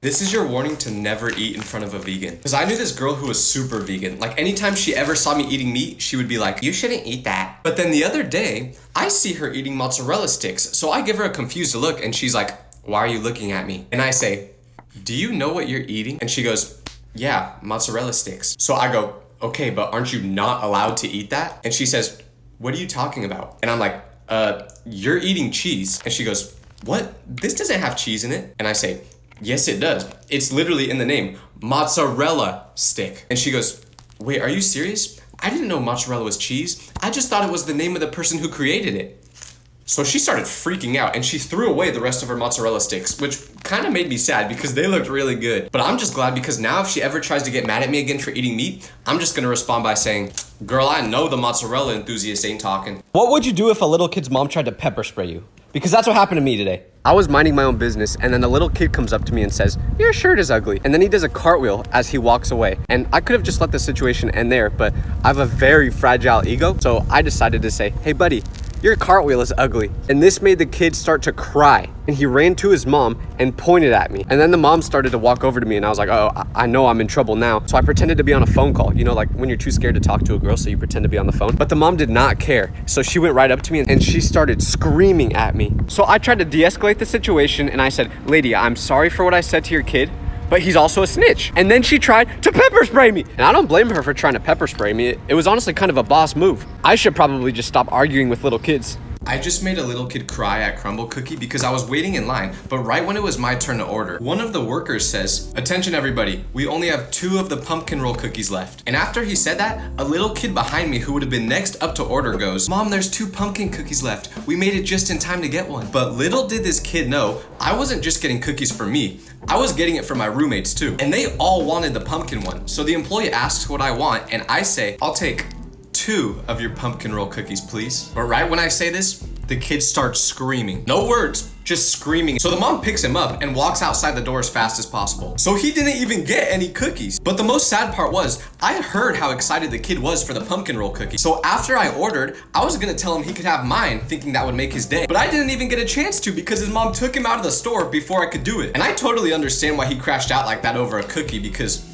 This is your warning to never eat in front of a vegan. Because I knew this girl who was super vegan. Like anytime she ever saw me eating meat, she would be like, you shouldn't eat that. But then the other day, I see her eating mozzarella sticks. So I give her a confused look and she's like, why are you looking at me? And I say, do you know what you're eating? And she goes, yeah, mozzarella sticks. So I go, okay, but aren't you not allowed to eat that? And she says, what are you talking about? And I'm like, you're eating cheese. And she goes, what? This doesn't have cheese in it. And I say, yes, it does. It's literally in the name, mozzarella stick. And she goes, wait, are you serious? I didn't know mozzarella was cheese. I just thought it was the name of the person who created it. So she started freaking out and she threw away the rest of her mozzarella sticks, which kind of made me sad because they looked really good. But I'm just glad because now if she ever tries to get mad at me again for eating meat, I'm just gonna respond by saying, girl, I know the mozzarella enthusiast ain't talking. What would you do if a little kid's mom tried to pepper spray you? Because that's what happened to me today. I was minding my own business and then a little kid comes up to me and says, your shirt is ugly. And then he does a cartwheel as he walks away. And I could have just let the situation end there, but I have a very fragile ego. So I decided to say, hey buddy, your cartwheel is ugly. And this made the kid start to cry. And he ran to his mom and pointed at me. And then the mom started to walk over to me and I was like, oh, I know I'm in trouble now. So I pretended to be on a phone call. You know, like when you're too scared to talk to a girl, so you pretend to be on the phone. But the mom did not care. So she went right up to me and she started screaming at me. So I tried to de-escalate the situation and I said, lady, I'm sorry for what I said to your kid, but he's also a snitch. And then she tried to pepper spray me. And I don't blame her for trying to pepper spray me. It was honestly kind of a boss move. I should probably just stop arguing with little kids. I just made a little kid cry at Crumble Cookie because I was waiting in line, but right when it was my turn to order, one of the workers says, attention everybody, we only have 2 of the pumpkin roll cookies left. And after he said that, a little kid behind me who would have been next up to order goes, Mom, there's 2 pumpkin cookies left. We made it just in time to get one. But little did this kid know, I wasn't just getting cookies for me. I was getting it for my roommates too. And they all wanted the pumpkin one. So the employee asks what I want and I say, I'll take 2 of your pumpkin roll cookies, please. But right when I say this, the kid starts screaming. No words, just screaming. So the mom picks him up and walks outside the door as fast as possible. So he didn't even get any cookies. But the most sad part was, I heard how excited the kid was for the pumpkin roll cookie. So after I ordered, I was gonna tell him he could have mine, thinking that would make his day. But I didn't even get a chance to because his mom took him out of the store before I could do it. And I totally understand why he crashed out like that over a cookie because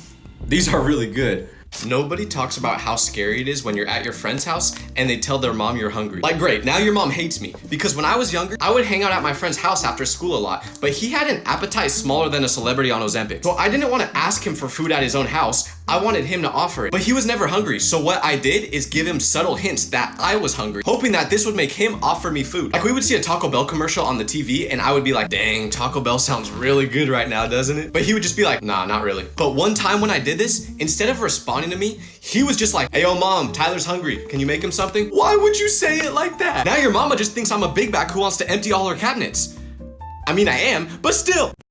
these are really good. Nobody talks about how scary it is when you're at your friend's house and they tell their mom you're hungry. Like great, now your mom hates me. Because when I was younger, I would hang out at my friend's house after school a lot, but he had an appetite smaller than a celebrity on Ozempic. So I didn't want to ask him for food at his own house. I wanted him to offer it, but he was never hungry. So what I did is give him subtle hints that I was hungry, hoping that this would make him offer me food. Like we would see a Taco Bell commercial on the TV and I would be like, dang, Taco Bell sounds really good right now, doesn't it? But he would just be like, nah, not really. But one time when I did this, instead of responding to me, he was just like, hey, yo, mom, Tyler's hungry. Can you make him something? Why would you say it like that? Now your mama just thinks I'm a big back who wants to empty all her cabinets. I mean, I am, but still.